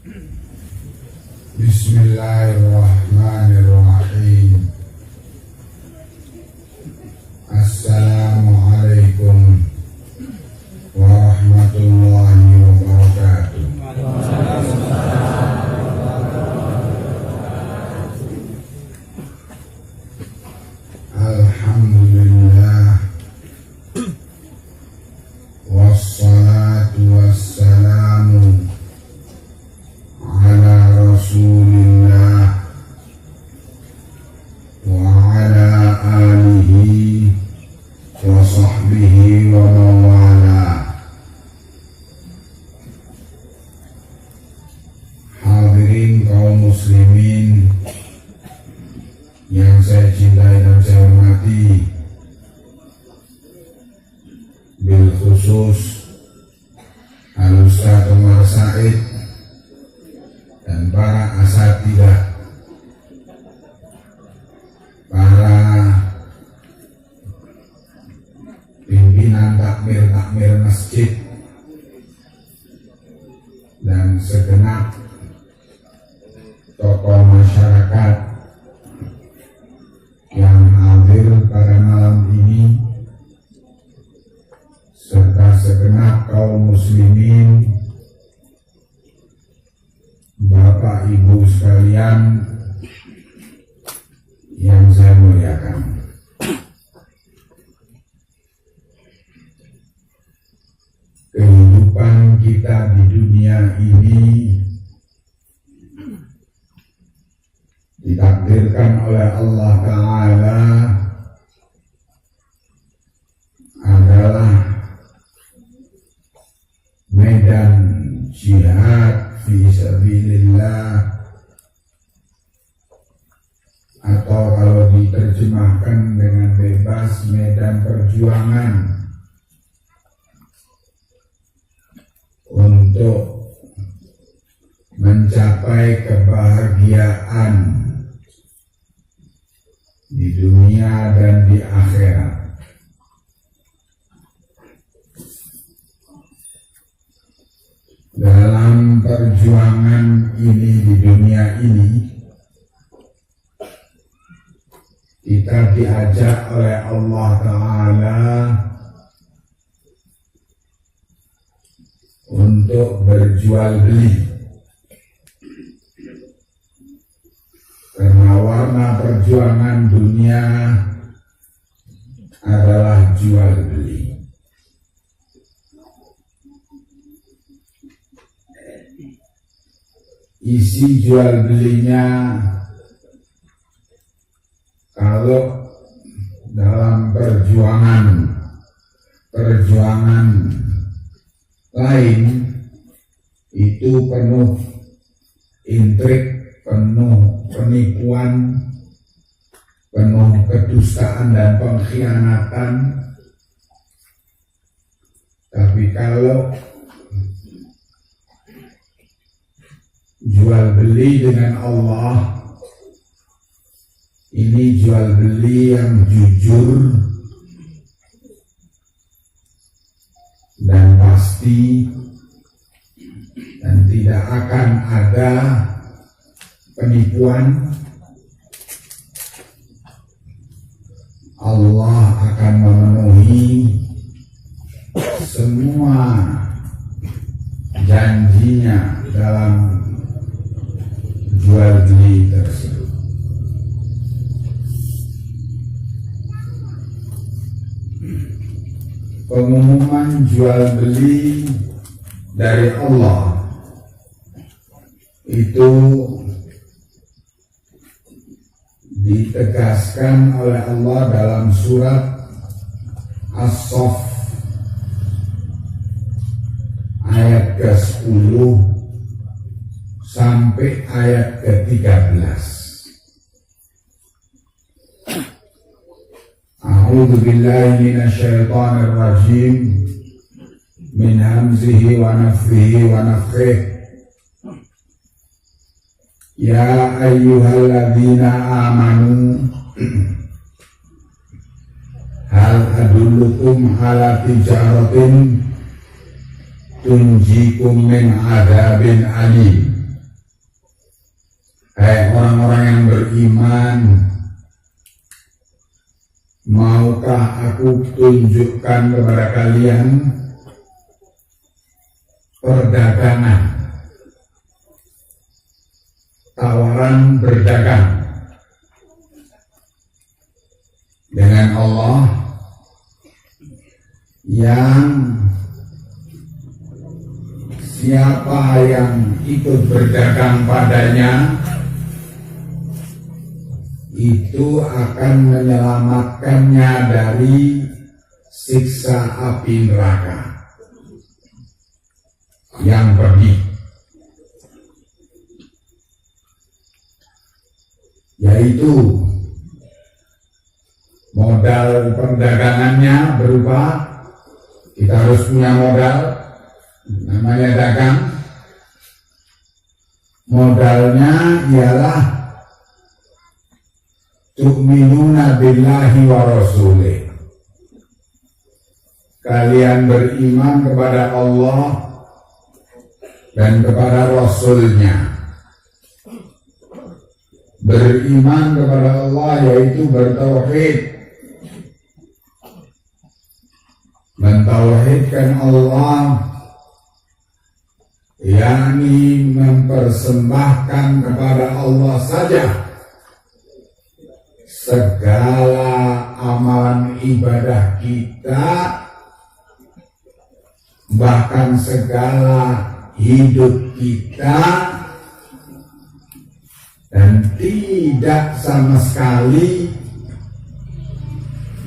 Bismillahirrahmanirrahim. Assalamualaikum warahmatullahi wabarakatuh. Alhamdulillah, wassalatu wassalamu ala Rasulillah wa ala alihi wa sahbihi wa mawala. Hadirin kaum muslimin yang saya cintai dan saya hormati, bil khusus Al-Ustaz Umar Said dan para asatidzah, para pimpinan takmir masjid, dan segenap tokoh masyarakat yang hadir pada malam ini, serta segenap kaum muslimin, Bapak Ibu sekalian yang saya muliakan. Kehidupan kita di dunia ini ditakdirkan oleh Allah Ta'ala adalah medan jihad fi sabilillah, atau kalau diterjemahkan dengan bebas, medan perjuangan untuk mencapai kebahagiaan di dunia dan di akhirat. Dalam perjuangan ini di dunia ini, kita diajak oleh Allah Ta'ala untuk berjual beli, karena warna perjuangan dunia adalah jual beli. Isi jual belinya, kalau dalam perjuangan lain itu penuh intrik, penuh penipuan, penuh kedustaan dan pengkhianatan. Tapi kalau jual beli dengan Allah, ini jual beli yang jujur dan pasti, dan tidak akan ada penipuan. Allah akan memenuhi semua janjinya dalam jual beli tersebut. Pengumuman jual beli dari Allah itu ditegaskan oleh Allah dalam surat As-Saff ayat ke-10 sampai ayat ke-13. A'udzu billahi minasyaitonir rajim, min hamzihi wa nafthihi wa nafthihi. Ya ayyuhalladzina amanu hal adullukum ala tijaratin tunjikum min adabin alim Hai orang-orang yang beriman, maukah aku tunjukkan kepada kalian perdagangan, tawaran berdagang dengan Allah yang siapa yang ikut berdagang padanya itu akan menyelamatkannya dari siksa api neraka yang pedih, yaitu modal perdagangannya berupa kita harus punya modal, namanya dagang. Modalnya ialah tu'minuna billahi wa rasulih, kalian beriman kepada Allah dan kepada Rasulnya. Beriman kepada Allah yaitu bertauhid, mentauhidkan Allah, yakni mempersembahkan kepada Allah saja segala amalan ibadah kita, bahkan segala hidup kita, dan tidak sama sekali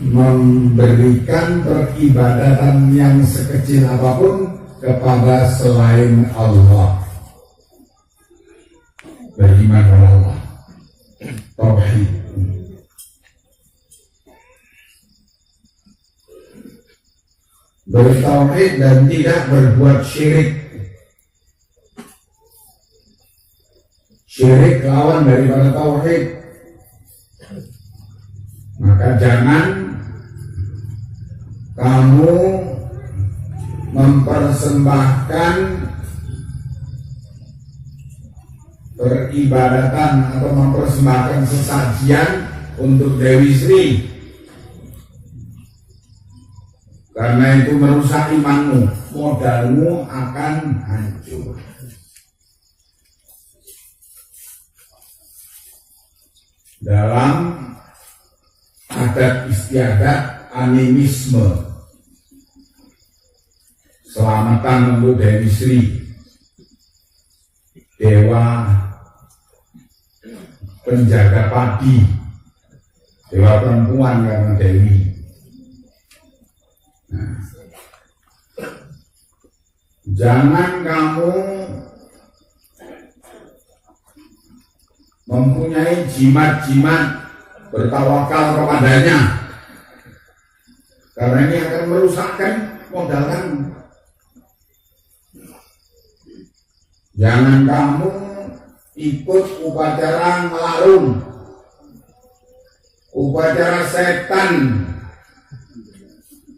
memberikan peribadatan yang sekecil apapun kepada selain Allah. Beriman kepada Allah, tauhid. Bertauhid dan tidak berbuat syirik. Syirik lawan daripada tauhid. Maka jangan kamu mempersembahkan peribadatan atau mempersembahkan sesajian untuk Dewi Sri, karena itu merusak imanmu, modalmu akan hancur. Dalam adat istiadat animisme, selamatan untuk Dewi Sri, dewa penjaga padi, dewa perempuan karena Dewi. Nah, jangan kamu mempunyai jimat-jimat bertawakal kepadanya, karena ini akan merusakkan modal kamu. Jangan kamu ikut upacara melarung, upacara setan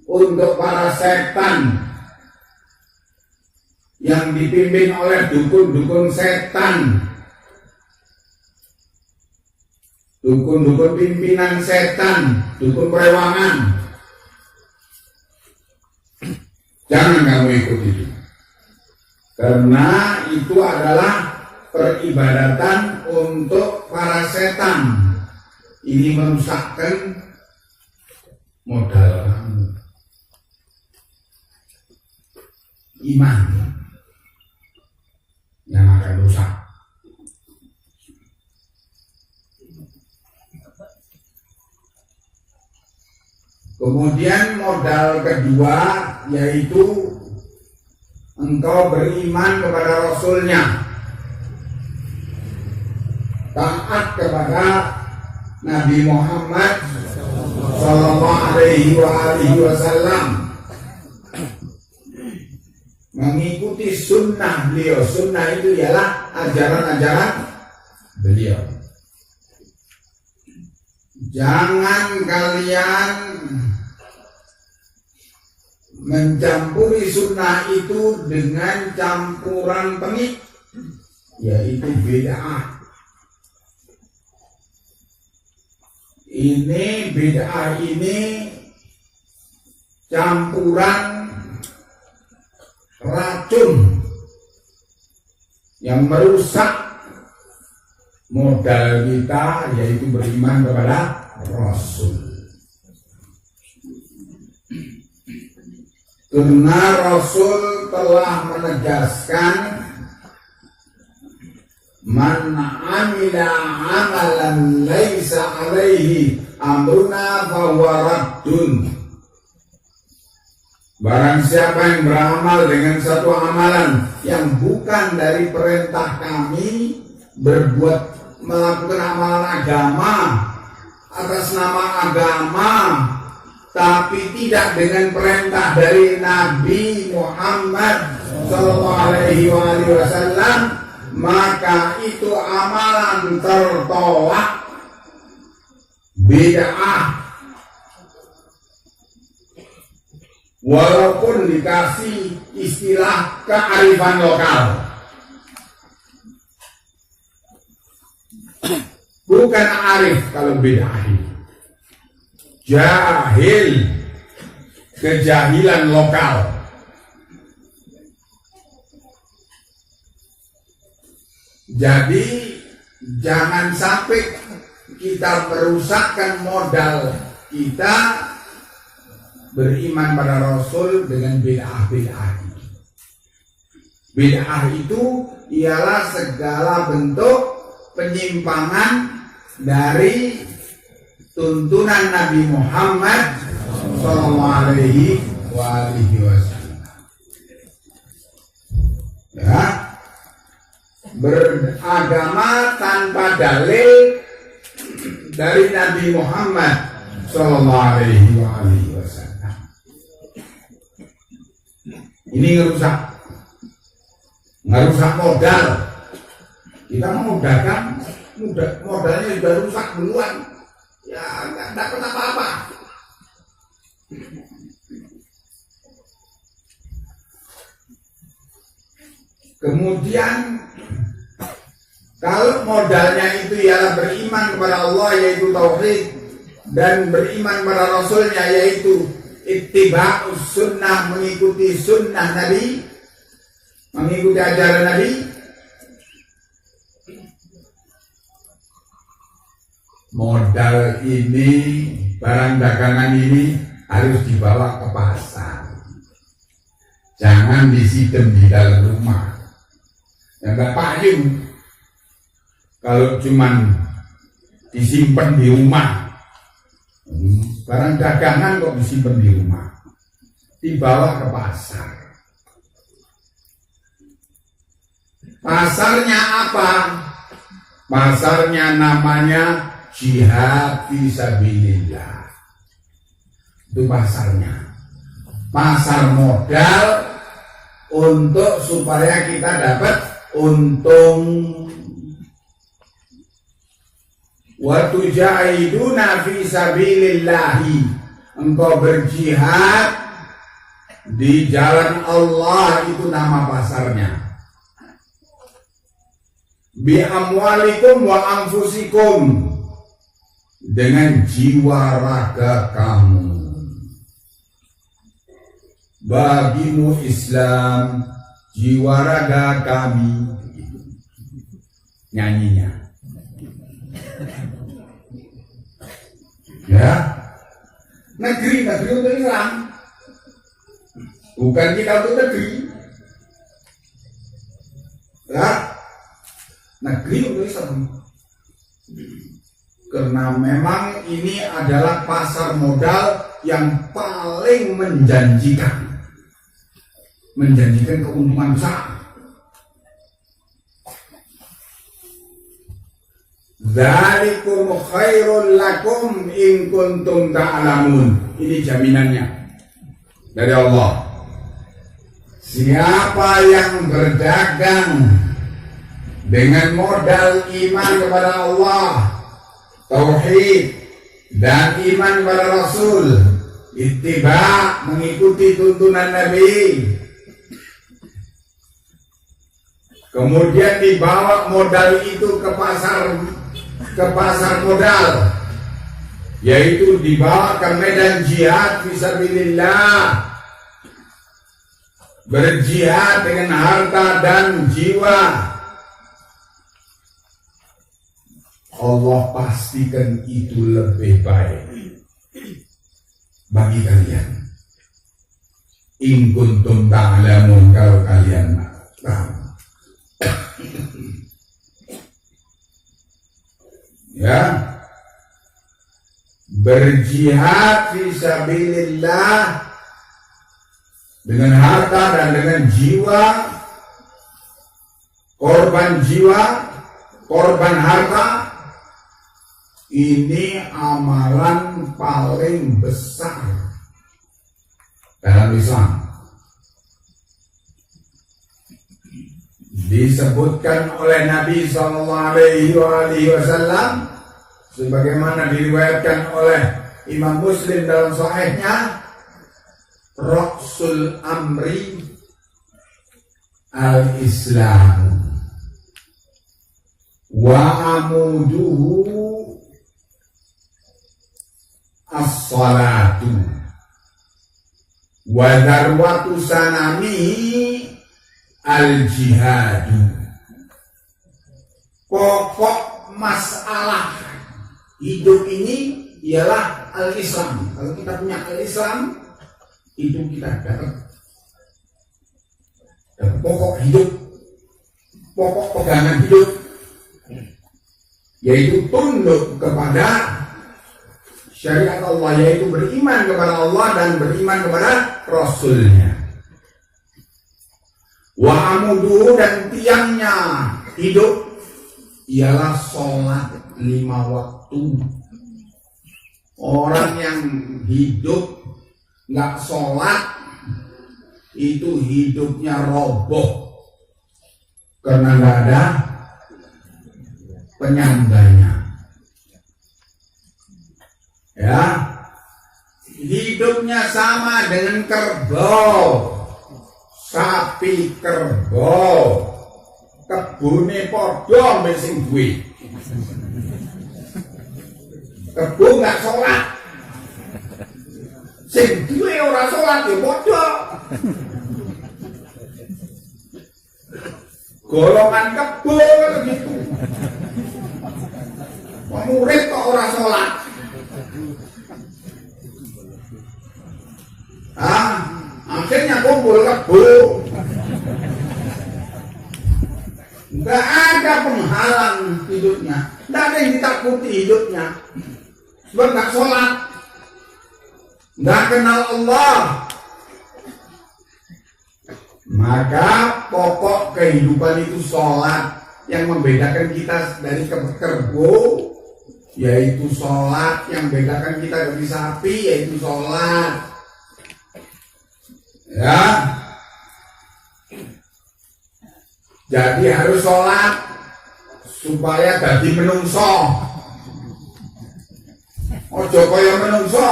untuk para setan yang dipimpin oleh dukun-dukun setan, dukun-dukun pimpinan setan, dukun perewangan. Jangan kamu ikut itu, karena itu adalah peribadatan untuk para setan. Ini merusakkan modal kamu, iman yang akan rusak. Kemudian modal kedua yaitu engkau beriman kepada Rasulnya, taat kepada Nabi Muhammad Sallallahu Alaihi Wasallam, mengikuti sunnah beliau. Sunnah itu ialah ajaran-ajaran beliau. Jangan kalian mencampuri sunnah itu dengan campuran pengik, yaitu bid'ah. ini bid'ah ini campuran racun yang merusak modal kita, yaitu beriman kepada Rasul. Karena Rasul telah menegaskan, man amila amalan laisa alaihi amruna fahuwa raddun. Barang siapa yang beramal dengan satu amalan yang bukan dari perintah kami, melakukan amalan agama atas nama agama, tapi tidak dengan perintah dari Nabi Muhammad SAW, maka itu amalan tertolak, bid'ah. Walaupun dikasih istilah kearifan lokal, bukan arif kalau bid'ah ini. Jahil, kejahilan lokal. Jadi jangan sampai kita merusakkan modal kita beriman pada Rasul dengan bid'ah-bid'ah itu. Bid'ah itu ialah segala bentuk penyimpangan dari tuntunan Nabi Muhammad SAW. Ya, beragama tanpa dalil dari Nabi Muhammad SAW. Ini ngerusak modal. Kita mau dagang, modalnya sudah rusak duluan. Ya nggak dapat apa-apa. Kemudian kalau modalnya itu ialah beriman kepada Allah, yaitu tauhid, dan beriman pada Rasulnya, yaitu ittiba'us sunnah, mengikuti sunnah Nabi, mengikuti ajaran Nabi, modal ini, barang dagangan ini harus dibawa ke pasar. Jangan disidem di dalam rumah. Ya nggak payung kalau cuman disimpan di rumah. Barang dagangan kok disimpan di rumah, dibawa ke pasar. Pasarnya apa? Pasarnya namanya jihad fisabilillah. Itu pasarnya. Pasar modal untuk supaya kita dapat untung. Wa tujahiduna fi sabilillahi, engkau berjihad di jalan Allah, itu nama pasarnya. Bi amwalikum wa anfusikum, dengan jiwa raga kamu. Bagimu Islam, jiwa raga kami. Nyanyinya. Ya, negeri untuk Islam, bukan kita untuk negeri. Ya, negeri untuk Islam. Karena memang ini adalah pasar modal yang paling menjanjikan keuntungan besar. Dzalikum khairul lakum in kuntum ta'lamun. Ini jaminannya dari Allah. Siapa yang berdagang dengan modal iman kepada Allah, tauhid, dan iman kepada Rasul, ittiba, mengikuti tuntunan Nabi, kemudian dibawa modal itu ke pasar modal, yaitu dibawa ke medan jihad fisabilillah, berjihad dengan harta dan jiwa, Allah pastikan itu lebih baik bagi kalian. In kuntum ta'lamun, kalau kalian tahu. Ya, berjihad fisabilillah dengan harta dan dengan jiwa, korban jiwa, korban harta, ini amalan paling besar dalam Islam. Disebutkan oleh Nabi SAW sebagaimana diriwayatkan oleh Imam Muslim dalam Sahihnya, Ra'sul Amri al-Islam wa amuduhu as-salatu wa darwatu sanami al-jihadu. Pokok masalah hidup ini ialah al-Islam. Kalau kita punya al-Islam, itu kita dapat pokok hidup, pokok pegangan hidup, yaitu tunduk kepada syariat Allah, yaitu beriman kepada Allah dan beriman kepada Rasulnya. Wa amuduhu, dan tiangnya hidup ialah sholat 5 waktu. Orang yang hidup nggak sholat itu hidupnya roboh karena nggak ada penyangganya. Ya, hidupnya sama dengan kerbau, sapi kerbau, kebune podo sing duwe. Kebo nggak sholat, sing duwe ora sholat ya podo. Golongan kebo gitu. Murid kok ora sholat. Akhirnya kumpul kebo. Nggak ada penghalang hidupnya, nggak ada yang ditakuti hidupnya. Sebab nggak sholat, nggak kenal Allah. Maka pokok kehidupan itu sholat. Yang membedakan kita dari kerbau yaitu sholat, yang membedakan kita dari sapi yaitu sholat. Ya, jadi harus sholat supaya dadi menungso. Ojo kaya menungso,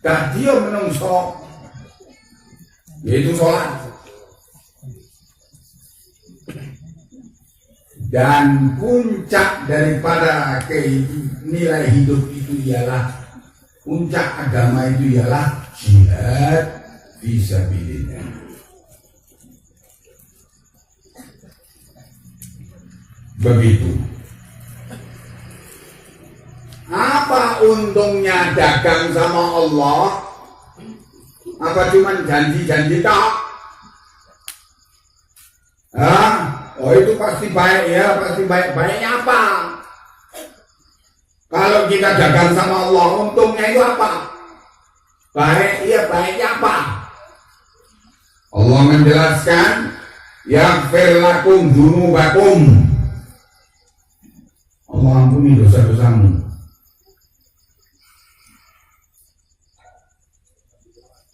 dadi yo menungso, yaitu sholat. Dan puncak daripada nilai hidup itu ialah, puncak agama itu ialah jihad fisabilillah. Begitu. Apa untungnya dagang sama Allah? Apa cuman janji-janji tak? Oh itu pasti baik ya, pasti baik. Baiknya apa? Kalau kita dagang sama Allah, untungnya itu apa? Baik, ya baiknya apa? Allah menjelaskan, yaghfir lakum dzunubakum. Allah ampuni dosa-dosamu.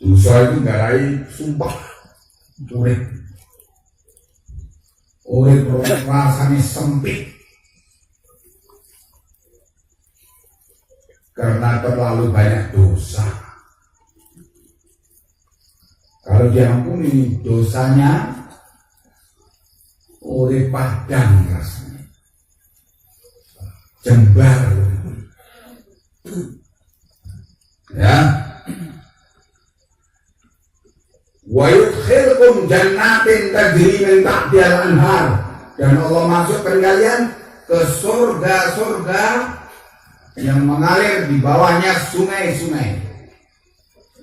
Dosa itu garai sumpah, urip rasanya sempit karena terlalu banyak dosa. Kalau diampuni dosanya, urip padang rasanya, jembar. Ya. Wa yudkhilkum jannatin tajri min tahtiha al-anhar, dan Allah masukkan kalian ke surga-surga yang mengalir di bawahnya sungai-sungai.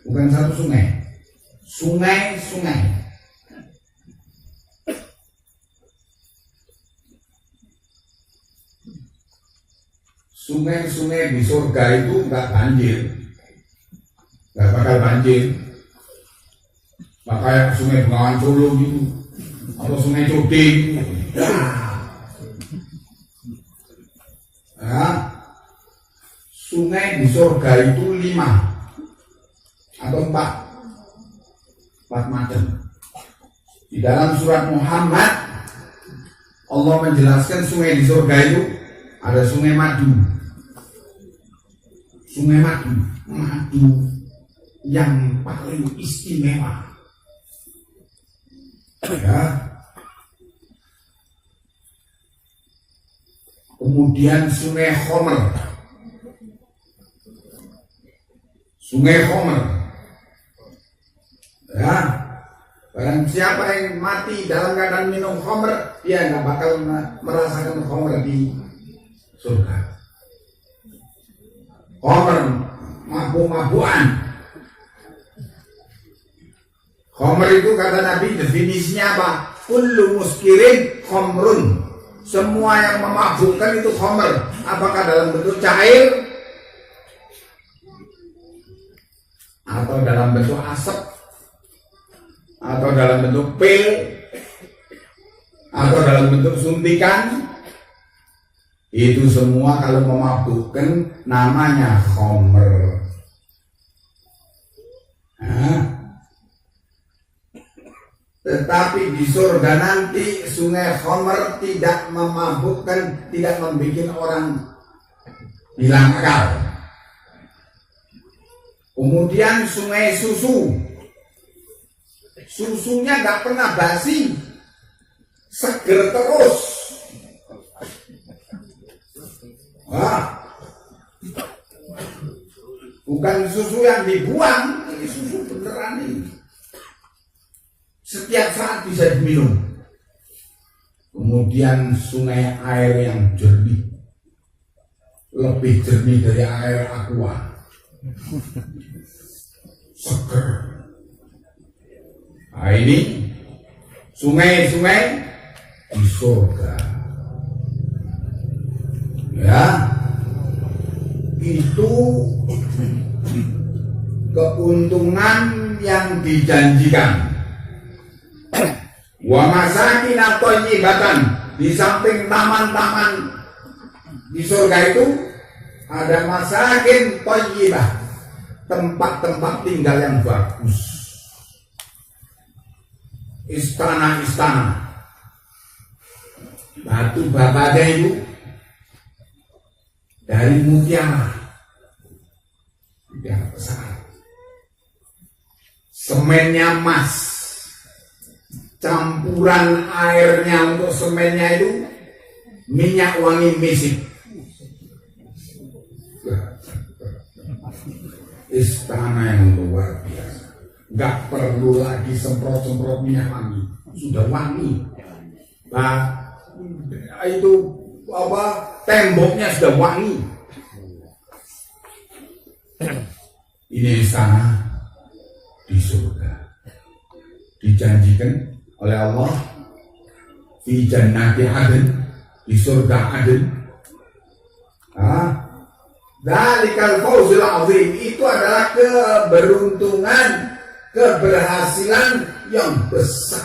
Bukan satu sungai, sungai-sungai. Sungai-sungai di surga itu nggak banjir, nggak bakal banjir. Nggak kayak sungai Bengawan Solo gitu, atau sungai Cuding. Nah, sungai di surga itu 5 atau 4 macam. Di dalam surat Muhammad Allah menjelaskan sungai di surga itu ada sungai madu. Sungai madu, madu yang paling istimewa. Ya. Kemudian sungai Khomer. Sungai Khomer. Ya. Barang siapa yang mati dalam keadaan minum Khomer, dia nggak bakal merasakan Khomer di surga. Khomer, mabuk-mabukan. Khomer itu kata Nabi definisinya apa? Kullu muskirin khomrun. Semua yang memabukkan itu khomer. Apakah dalam bentuk cair atau dalam bentuk asap atau dalam bentuk pil atau dalam bentuk suntikan, itu semua kalau memabukkan namanya khomer. Nah, tetapi di surga nanti sungai Khomer tidak memabukkan, tidak membuat orang hilang akal. Kemudian sungai susu, susunya nggak pernah basi, seger terus. Wah, bukan susu yang dibuang, ini susu beneran ini. Setiap saat bisa diminum. Kemudian sungai air yang jernih, lebih jernih dari air aqua, seger. Nah, ini sungai-sungai di surga. Ya, itu keuntungan yang dijanjikan. Wa masakin thayyibatan, di samping taman-taman di surga itu ada masakin thayyibah, tempat-tempat tinggal yang bagus, istana-istana, batu batanya itu dari mutiara besar, semennya emas, campuran airnya untuk semennya itu minyak wangi misik. Istana yang luar biasa, nggak perlu lagi semprot-semprot minyak wangi, sudah wangi. Nah, itu apa, temboknya sudah wangi. Ini istana di surga, dijanjikan oleh Allah fi jannati adn, di surga Aden. Dzalikal fawzul azim, itu adalah keberuntungan, keberhasilan yang besar.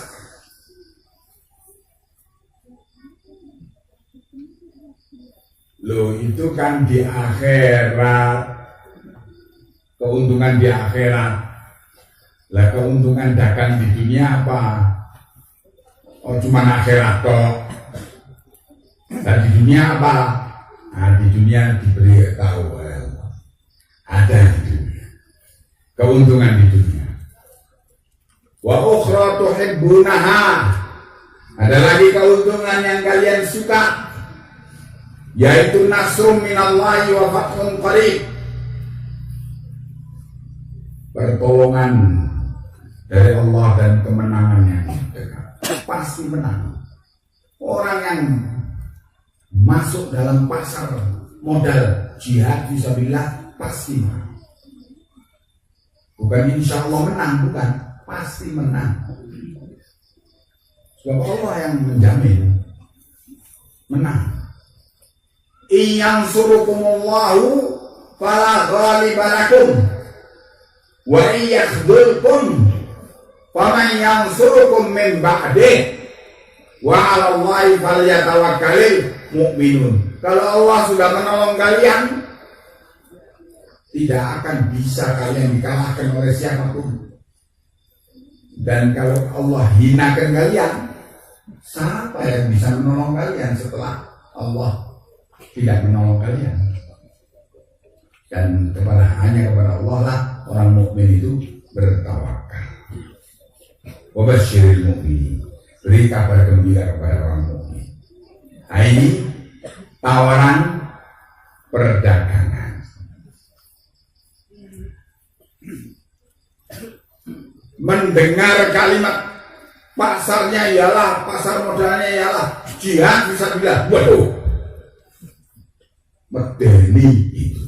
Loh, itu kan di akhirat, keuntungan di akhirat. Lah, keuntungan dagang di dunia apa? Oh, cuma akhirat kok. Dan di dunia apa? Nah, di dunia diberi tahu ada di dunia keuntungan di dunia. Wa ukhra tuhibbunaha, ada lagi keuntungan yang kalian suka, yaitu nasrum minallahi wa fathun qarib, pertolongan dari Allah dan kemenangannya pasti menang. Orang yang masuk dalam pasar modal jihad fisabilillah pasti menang. Bukan insya Allah menang, bukan, pasti menang. Sebab Allah yang menjamin menang. Iyang surukumullahu fala ghaliba lakum wa iyakhdulkum faman yansurukum min ba'dih wa 'alallahi falyatawakkalul mu'minun. Kalau Allah sudah menolong kalian, tidak akan bisa kalian dikalahkan oleh siapapun. Dan kalau Allah hinakan kalian, siapa yang bisa menolong kalian setelah Allah tidak menolong kalian? Dan hanya kepada Allah lah orang mukmin itu bertawakal. Wabasyiril mukminin, beri kabar gembira kepada orang mukmin. Nah, ini tawaran perdagangan. Mendengar kalimat pasarnya ialah, pasar modalnya ialah jihad fisabilillah, waduh, medeni itu,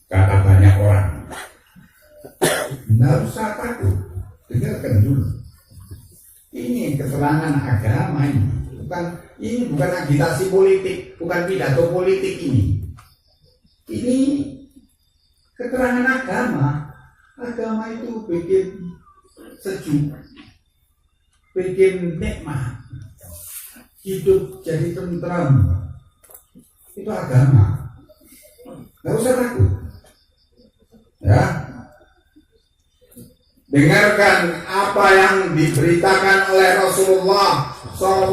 kata banyak orang. Nggak usah takut, dengarkan dulu. Ini keterangan agama ini bukan agitasi politik, bukan pidato politik ini. Ini keterangan agama. Agama itu bikin sejuk, bikin nikmat, hidup jadi tentram. Itu agama. Nggak usah takut. Ya. Dengarkan apa yang diberitakan oleh Rasulullah SAW,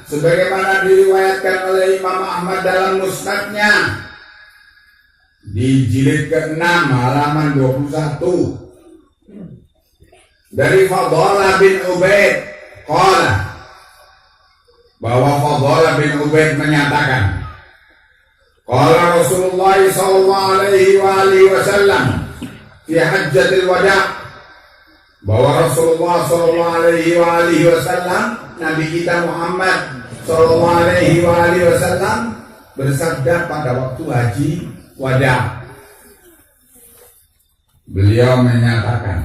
sebagaimana diriwayatkan oleh Imam Ahmad dalam musnadnya di jilid ke-6 halaman 21 dari Fadhalah bin Ubaid qala, bahwa Fadhalah bin Ubaid menyatakan, qala Rasulullah sallallahu alaihi wasallam fi hajjatil wada', bahwa Rasulullah sallallahu alaihi wasallam, Nabi kita Muhammad sallallahu alaihi wasallam bersabda pada waktu haji wada. Beliau menyatakan,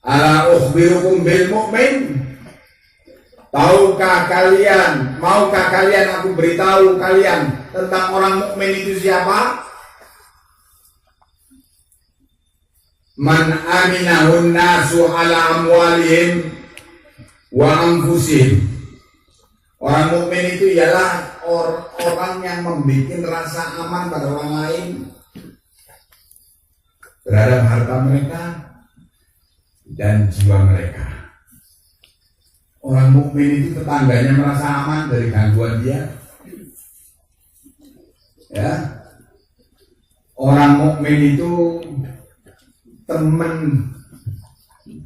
ala ukhbirukum bil mu'min, maukah kalian aku beritahu kalian tentang orang mukmin itu siapa? Man aminahun nasu ala amwalihim wa anfusihim. Orang mukmin itu ialah orang yang membuat rasa aman pada orang lain terhadap harta mereka dan jiwa mereka. Orang mukmin itu tetangganya merasa aman dari gangguan dia. Ya. Orang mukmin itu teman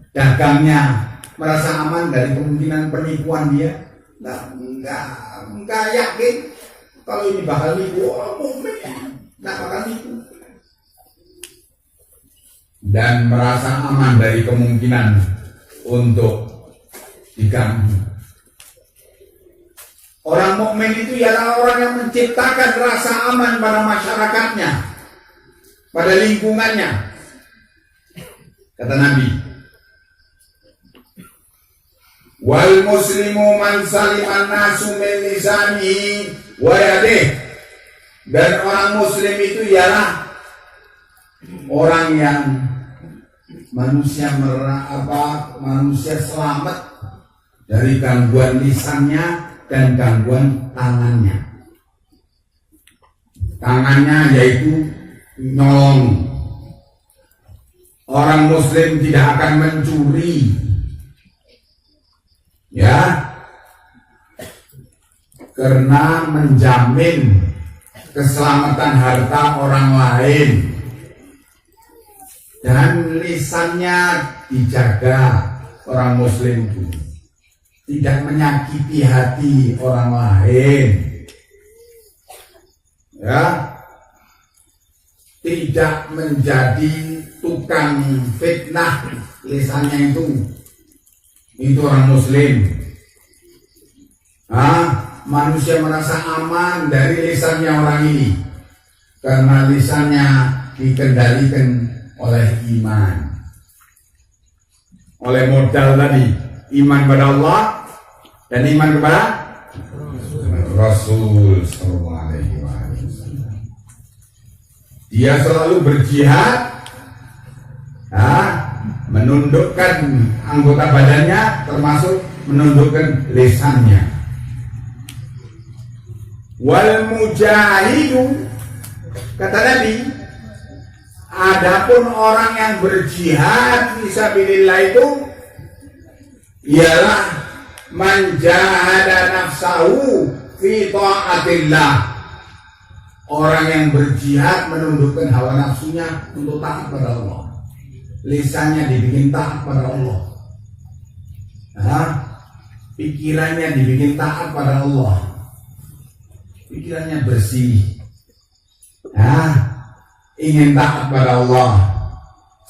dagangnya merasa aman dari kemungkinan penipuan dia. Enggak yakin kalau ini bakal nipu. Orang mukmin enggak bakal nipu. Dan merasa aman dari kemungkinan untuk diganggu. Orang mukmin itu ialah orang yang menciptakan rasa aman pada masyarakatnya, pada lingkungannya. Kata Nabi, wal muslimu man saliman nasu min lisanihi wa yadihi. Dan orang muslim itu ialah orang yang manusia selamat dari gangguan lisannya dan gangguan tangannya. Tangannya yaitu nyolong. Orang muslim tidak akan mencuri, ya, karena menjamin keselamatan harta orang lain. Dan lisannya dijaga orang muslim itu. tidak menyakiti hati orang lain, ya, tidak menjadi tukang fitnah lisannya itu orang muslim. Manusia merasa aman dari lisannya orang ini karena lisannya dikendalikan oleh iman, oleh modal tadi, iman pada Allah dan iman kepada Rasul sallallahu alaihi wasallam. Dia selalu berjihad, menundukkan anggota badannya, termasuk menundukkan lisannya. Wal mujahidu, kata Nabi, adapun orang yang berjihad fisabilillah itu ialah man jahada nafsahu fi ta'atillah, orang yang berjihad menundukkan hawa nafsunya untuk taat pada Allah, lisannya dibikin taat pada Allah, pikirannya dibikin taat pada Allah, pikirannya bersih, ingin taat pada Allah,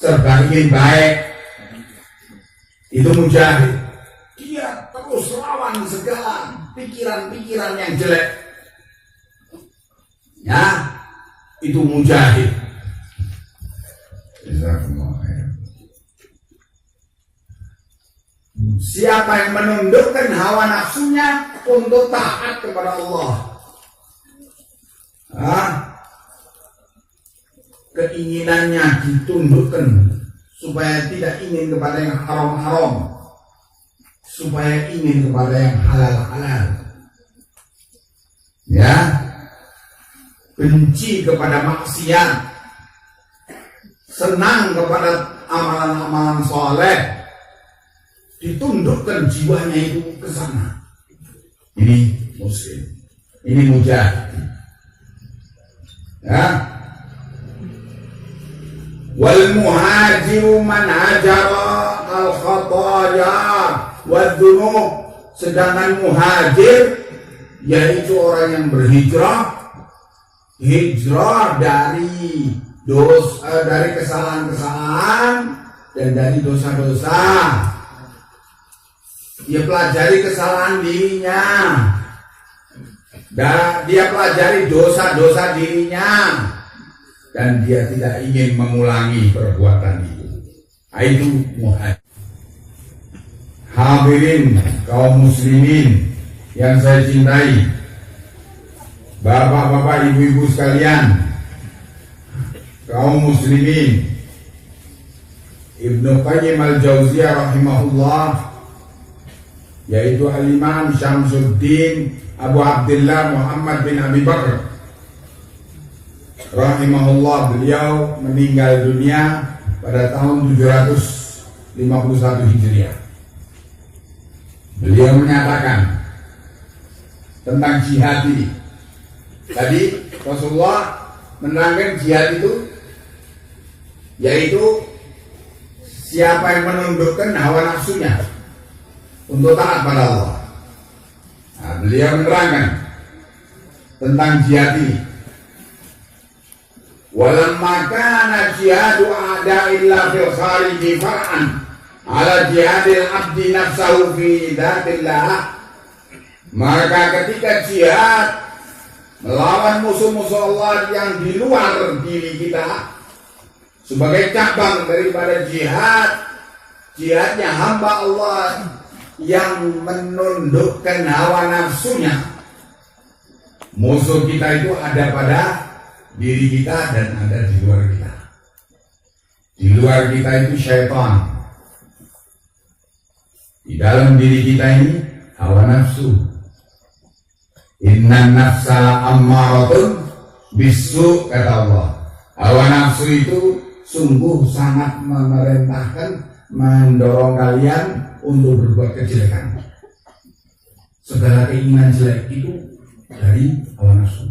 serba ingin baik, itu mujahid. Dia terus lawan segala pikiran-pikiran yang jelek, itu mujahid. Siapa yang menundukkan hawa nafsunya untuk taat kepada Allah, keinginannya ditundukkan supaya tidak ingin kepada yang haram-haram, supaya ingin kepada yang halal-halal, benci kepada maksiat, senang kepada amalan-amalan soleh, ditundukkan jiwanya itu ke sana. Ini muslim, ini mujahid. Wal muhajiru man hajara al khataya wad dzunub, sedangkan muhajir yaitu orang yang berhijrah, hijrah dari dari kesalahan-kesalahan dan dari dosa-dosa. Dia pelajari kesalahan dirinya, dan dia pelajari dosa-dosa dirinya, dan dia tidak ingin mengulangi perbuatan itu. Itu muhajir. Hadirin kaum muslimin yang saya cintai, bapak-bapak, ibu-ibu sekalian, kaum muslimin, Ibnu Qayyim al-Jauziyah rahimahullah, yaitu Al-Imam Syamsuddin Abu Abdullah Muhammad bin Abi Bakr rahimahullah, beliau meninggal dunia pada tahun 751 Hijriah. Beliau menyatakan tentang jihad ini. Tadi Rasulullah menerangkan jihad itu yaitu siapa yang menundukkan hawa nafsunya untuk taat pada Allah. Beliau menerangkan tentang jihad ini. Walamma kana jihadu a'da'illah fil khariji far'an ala jihadil abdi nafsahu fi dhatillah, maka ketika jihad melawan musuh-musuh Allah yang di luar diri kita sebagai cabang daripada jihadnya hamba Allah yang menundukkan hawa nafsunya, musuh kita itu ada pada diri kita dan ada di luar kita. Di luar kita itu syaitan, di dalam diri kita ini hawa nafsu. Inna nafsa ammaratun bisu, kata Allah. Hawa nafsu itu sungguh sangat memerintahkan, mendorong kalian untuk berbuat kejelekan. Segala keinginan jelek itu dari hawa nafsu.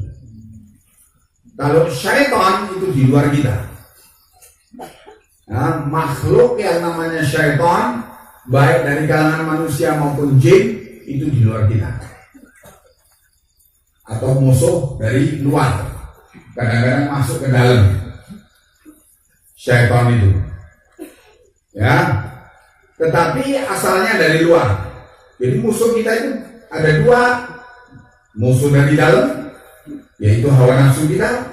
Kalau syaitan itu di luar kita. Makhluk yang namanya syaitan, baik dari kalangan manusia maupun jin, itu di luar kita, atau musuh dari luar, kadang-kadang masuk ke dalam syaitan itu, ya. Tetapi asalnya dari luar. Jadi musuh kita itu ada dua, musuh dari dalam, yaitu hawa nafsu kita,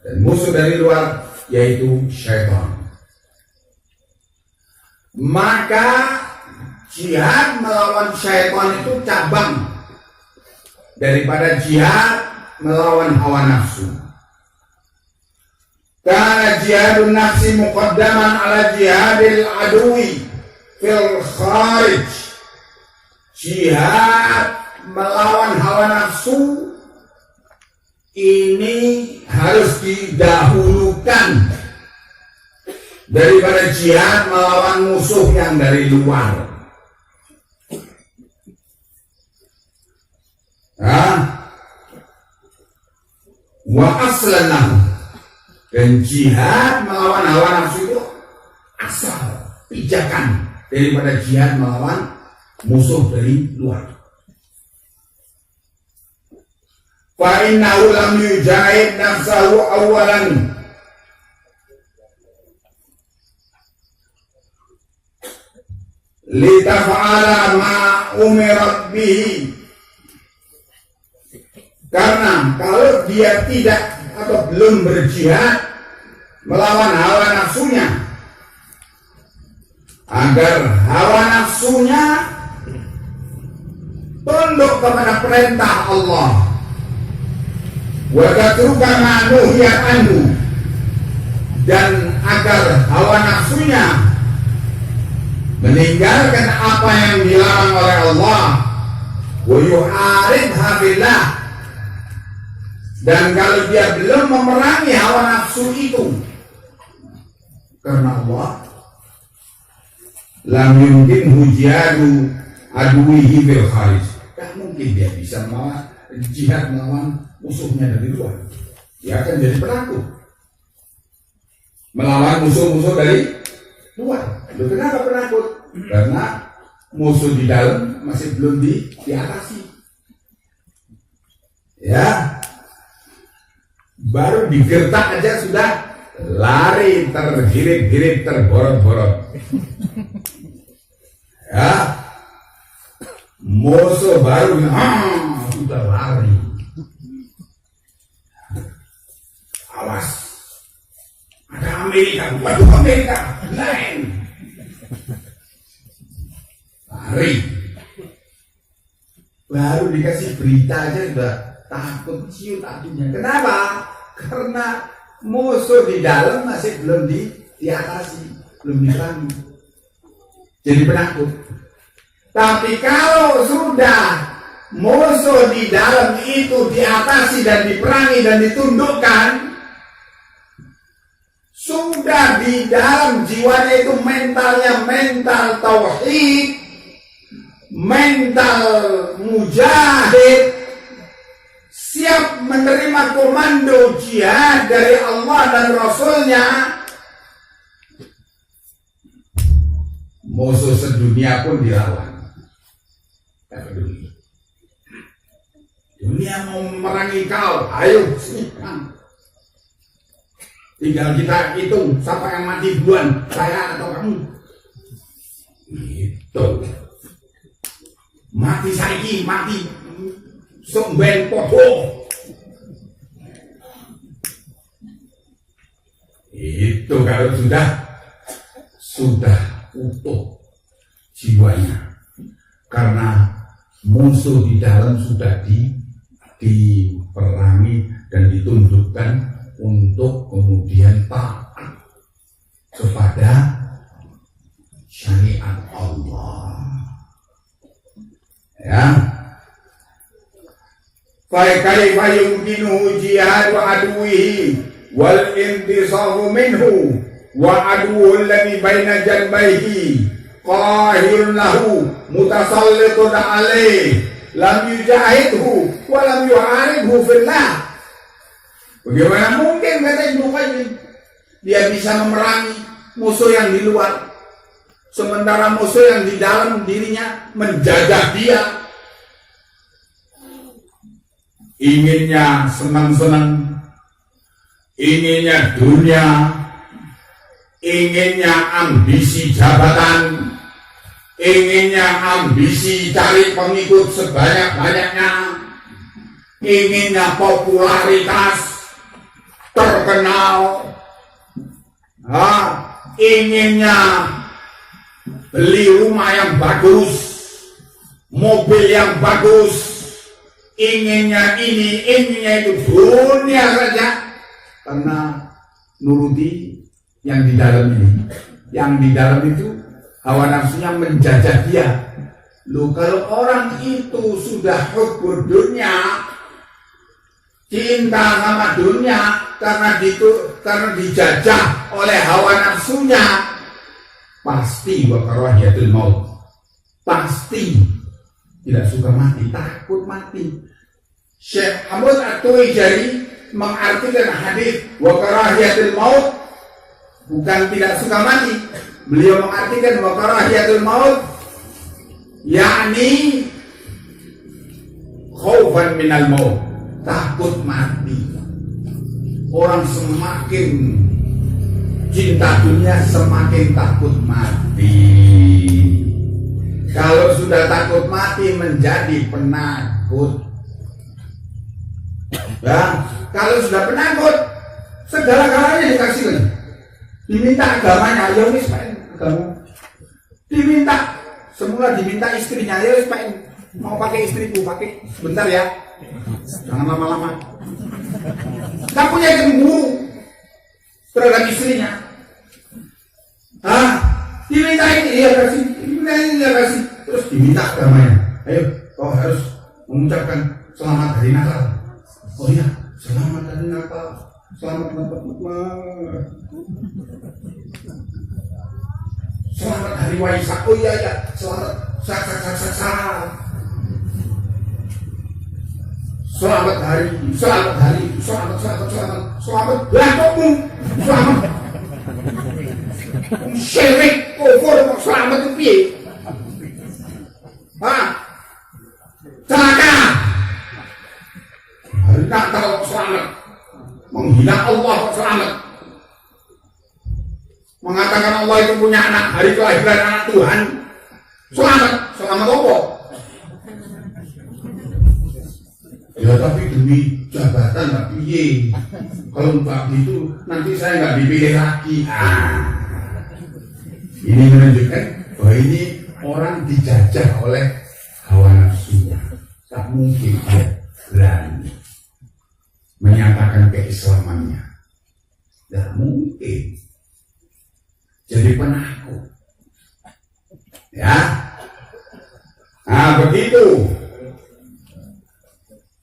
dan musuh dari luar, yaitu syaitan. Maka jihad melawan syaitan itu cabang daripada jihad melawan hawa nafsu. Karena jihadun nafsi muqaddaman ala jihadil adui fil kharij. Jihad melawan hawa nafsu ini harus didahulukan daripada jihad melawan musuh yang dari luar. Wa aslanah, dan jihad melawan hawa nafsu itu asal pijakan daripada jihad melawan musuh dari luar. Fa innahu lam yujahid nafsahu awalan litafa'ala ma umirat bihi. Karena kalau dia tidak atau belum berjihad melawan hawa nafsunya, agar hawa nafsunya tunduk kepada perintah Allah, wa tatruka ma nuhiya anhu, dan agar hawa nafsunya meninggalkan apa yang dilarang oleh Allah, wa yu'aridha billah, dan kalau dia belum memerangi hawa nafsu itu karena Allah, lam yumkin hujadu aduihi bil kharij, tak mungkin dia bisa melawan jihad melawan musuhnya dari luar. Dia akan jadi penakut melawan musuh-musuh dari luar. Loh, kenapa penakut? Karena musuh di dalam masih belum diatasi. Ya, baru digertak aja sudah lari, tergirit-girit, terborot-borot. Ya, musuh baru sudah lari. Awas, ada Amerika, waduh Amerika, lain. Lari. Baru dikasih berita aja sudah takut ciut hatinya. Kenapa? Karena musuh di dalam masih belum diatasi, belum diperangi. Jadi penakut. Tapi kalau sudah musuh di dalam itu diatasi dan diperangi dan ditundukkan, sudah di dalam jiwanya itu mentalnya mental tauhid, mental mujahid, siap menerima komando jihad dari Allah dan Rasulnya, musuh sedunia pun dilawan. Tak peduli. Dunia mau memerangi kau, ayo sini. Tinggal kita hitung siapa yang mati duluan, saya atau kamu. Itu. Mati saiki, mati semben podo. Itu kalau sudah utuh jiwanya, karena musuh di dalam sudah diperangi dan ditundukkan untuk kemudian taat kepada syariat Allah. Ya, fa kaifa yumkinu jihadu aduwihi wal intisaru minhu wa aduwwul ladzi baina janbayhi qahirun lahu mutasallitun alaihi lam yujahidhu wa lam yu'aridhu fillah. Bagaimana mungkin kata Ibnu Qayyim dia bisa memerangi musuh yang di luar, sementara musuh yang di dalam dirinya menjaga dia, inginnya senang-senang, inginnya dunia, inginnya ambisi jabatan, inginnya ambisi cari pengikut sebanyak-banyaknya, inginnya popularitas, terkenal, inginnya beli rumah yang bagus, mobil yang bagus, inginnya ini, inginnya itu, dunia saja, karena nuruti yang di dalam ini. Yang di dalam itu hawa nafsunya menjajah dia. Loh, kalau orang itu sudah hubbud dunia, cinta sama dunia, karena dijajah oleh hawa nafsunya, pasti wa karahiyatul maut, pasti tidak suka mati, takut mati. Syekh Ahmad At-Tuwaijari mengartikan hadis wa karahiyatul maut bukan tidak suka mati. Beliau mengartikan wa karahiyatul maut yakni khaufan minal maut, takut mati. Orang semakin cinta dunia semakin takut mati. Kalau sudah takut mati menjadi penakut. Ya, kalau sudah penakut, segala-galanya dikasih lagi. Diminta agamanya, ya wis agama. Diminta, semula diminta istrinya, ya wis mau pakai istriku, pakai sebentar ya. Jangan lama-lama. Tak punya cemburu terhadap istrinya. Diminta ini, iya kasih, diminta ini, iya kasih. Terus diminta agamanya. Ayo, kau harus mengucapkan selamat hari Natal. Oh iya, selamat hari Natal. Selamat selamat hari Waisak. Oh iya ya, selamat selamat hari, selamat belakangmu, selamat syirik, kufur, selamat itu piye? Celaka. Hari Natal selamat, menghina Allah selamat, mengatakan Allah itu punya anak, hari kelahiran anak Tuhan selamat, selamat apa? Ya tapi demi jabatan nggak piye. Kalau mbak itu nanti saya nggak dipilih lagi. Ini menunjukkan bahwa ini orang dijajah oleh hawa nafsunya. Tak mungkin dia berani menyatakan keislamannya. Tidak mungkin. Jadi penakut. Ya. Nah begitu.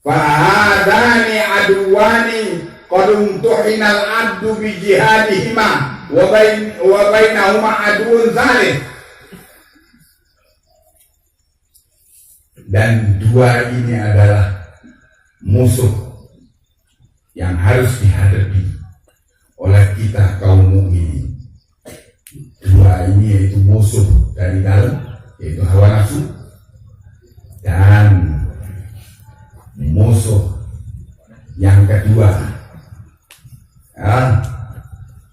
Fahadani aduwani qadum tuhinal abdu bi jihadihima wa bainahuma aduun zalih. Dan dua ini adalah musuh yang harus dihadapi oleh kita kaum mukminin. Dua ini yaitu musuh dari dalam, yaitu hawa nafsu, dan musuh yang kedua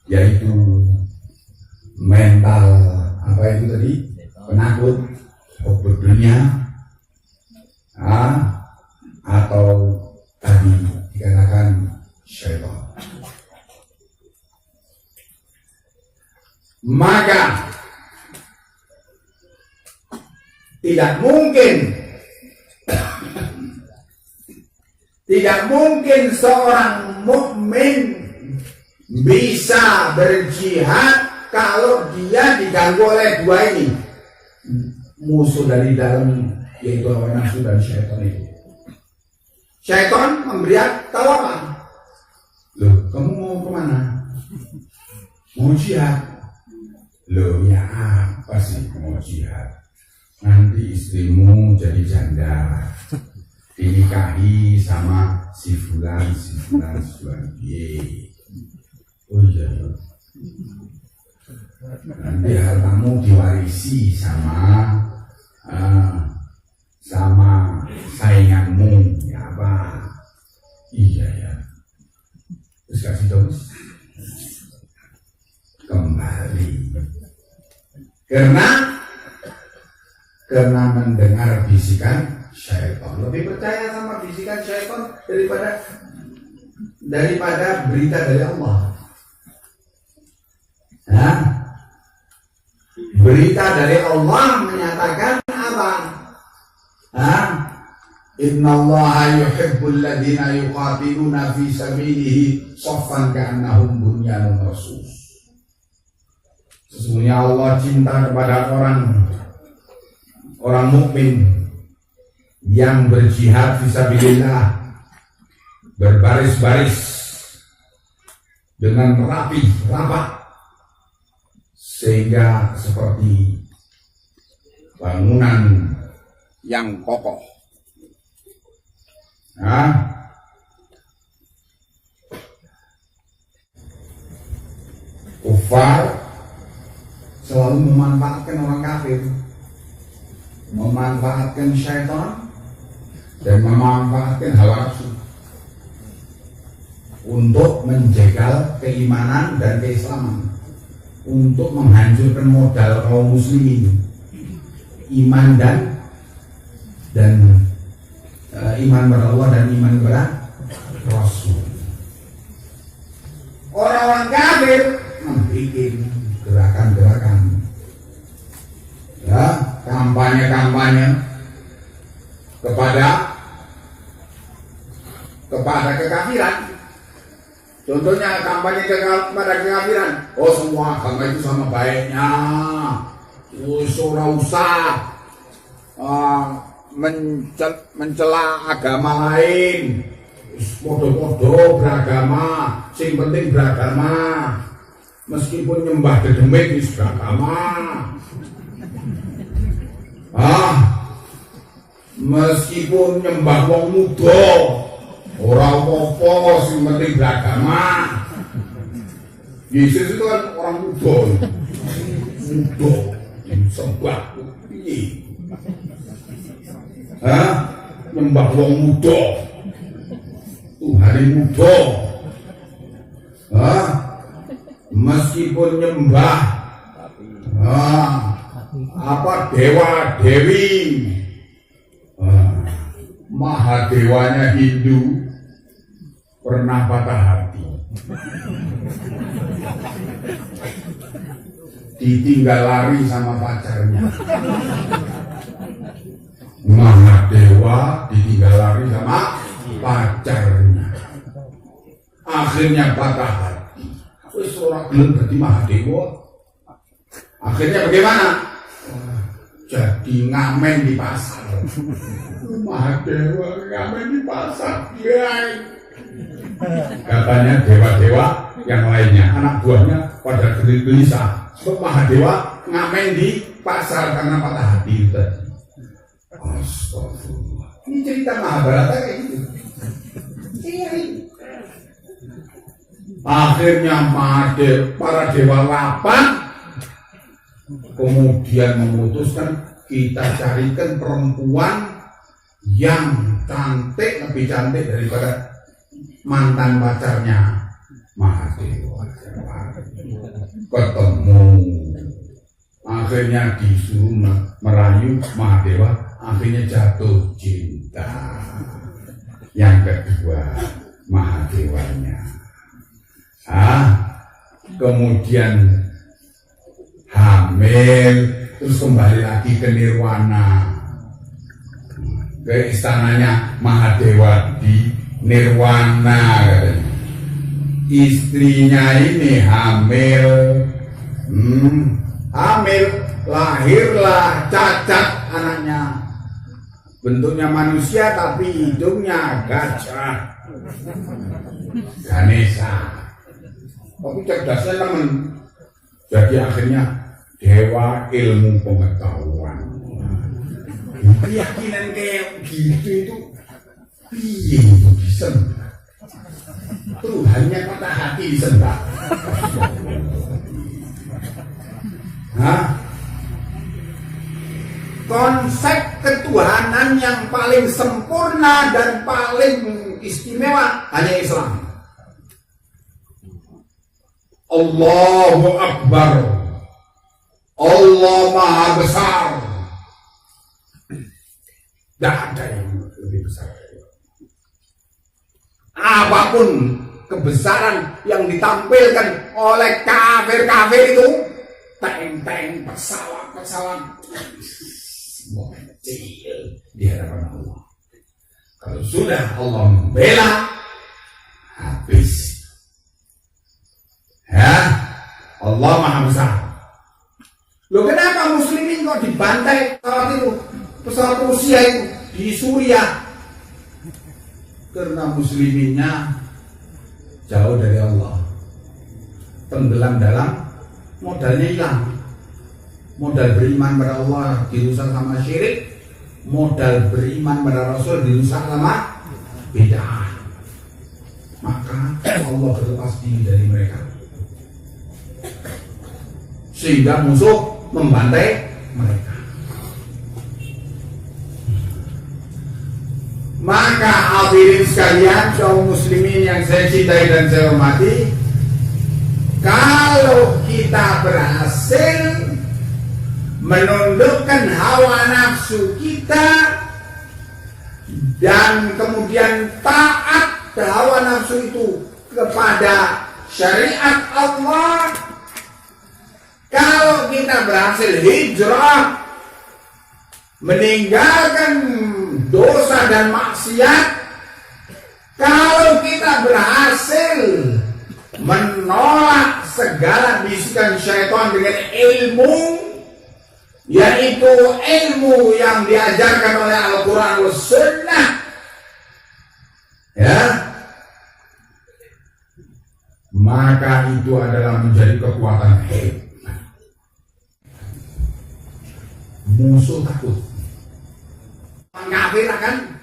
yaitu mental, apa itu tadi, penakut, hubbud dunia, atau tadi dikatakan syaitan. Maka tidak mungkin seorang mukmin bisa berjihad kalau dia diganggu oleh dua ini, musuh dari dalam, yaitu hawa nafsu dan syaitan itu. Syaitan memberi tahu apa? Loh, kamu mau kemana? Mau jihad? Loh, ya apa sih mau jihad? Nanti istrimu jadi janda, dinikahi sama si fulan. Oh iya, nanti hartamu diwarisi sama sainganmu, ya apa? Karena mendengar bisikan syaitan. Lebih percaya sama bisikan syaitan daripada berita dari Allah. Nah, berita dari Allah menyatakan apa? Innallaha yuhibbul ladzina yuqatiluna fi sabilihi shaffan ka'annahum bunyanun marsus. Sesungguhnya Allah cinta kepada orang mukmin yang berjihad fisabilillah, berbaris-baris dengan rapat, sehingga seperti bangunan yang kokoh. Kufar selalu memanfaatkan orang kafir, memanfaatkan syaitan, dan memanfaatkan hawa nafsu untuk menjegal keimanan dan keislaman, untuk menghancurkan modal kaum muslimin, iman dan iman kepada Allah dan iman kepada Rasul. Orang-orang kafir membuat gerakan-gerakan, kampanye-kampanye kepada kekafiran. Contohnya kampanye kepada kekafiran. Oh, semua agama itu sama baiknya. Ora usah mencela agama lain. Podo-podo beragama, sing penting beragama. Meskipun nyembah dedemit wis beragama. Meskipun nyembah wong muda ora apa-apa, sing penting beragama. Yesus itu kan orang muda. Sembah piye? Nyembah wong muda. Tuhan muda. Meskipun nyembah dewa dewi, Mahadewanya Hindu pernah patah hati, ditinggal lari sama pacarnya. Mahadewa ditinggal lari sama pacarnya, akhirnya patah hati. Wis ora gelem dadi Mahadewa. Akhirnya bagaimana? Jadi ngamen di pasar. Mahadewa ngamen di pasar. Katanya dewa-dewa yang lainnya, anak buahnya pada gelisah. So, Mahadewa ngamen di pasar karena patah hati tadi. Astagfirullah. Ini cerita Mahabharata kayak gitu. Akhirnya para dewa lapan kemudian memutuskan kita carikan perempuan yang cantik, lebih cantik daripada mantan pacarnya Mahadewa. Ketemu, akhirnya disuruh merayu Mahadewa, akhirnya jatuh cinta. Yang kedua Mahadewanya, kemudian hamil, terus kembali lagi ke Nirwana, ke istananya Mahadewa di Nirwana. Istrinya ini hamil, lahirlah cacat anaknya, bentuknya manusia tapi hidungnya gajah, Ganesha. Tapi cerdasnya temen. Jadi akhirnya dewa ilmu pengetahuan. Keyakinan kayak gitu itu piye itu bisa? Tuhannya patah hati disembah. Konsep ketuhanan yang paling sempurna dan paling istimewa hanya Islam. Allahu Akbar. Allah Maha Besar. Tidak ada yang lebih besar. Apapun kebesaran yang ditampilkan oleh kafir-kafir itu, tank-tank, pesawat-pesawat, semua kecil di hadapan Allah. Kalau sudah Allah membela, habis. Ya, Allah Maha Besar. Loh, kenapa muslimin kok dibantai pesawat itu? Pesawat Rusia itu di Suriah? Karena musliminnya jauh dari Allah, tenggelam dalam, modalnya hilang. Modal beriman pada Allah dirusak sama syirik, modal beriman pada Rasul dirusak sama bid'ah. Maka Allah berlepas diri dari mereka, sehingga musuh membantai mereka. Maka hadirin sekalian, kaum muslimin yang saya cintai dan saya hormati, kalau kita berhasil menundukkan hawa nafsu kita dan kemudian taat hawa nafsu itu kepada syariat Allah, kalau kita berhasil hijrah, meninggalkan dosa dan maksiat, kalau kita berhasil menolak segala bisikan syaitan dengan ilmu, yaitu ilmu yang diajarkan oleh Al-Quran dan Sunnah, ya, maka itu adalah menjadi kekuatan hebat. Musuh takut, kafir akan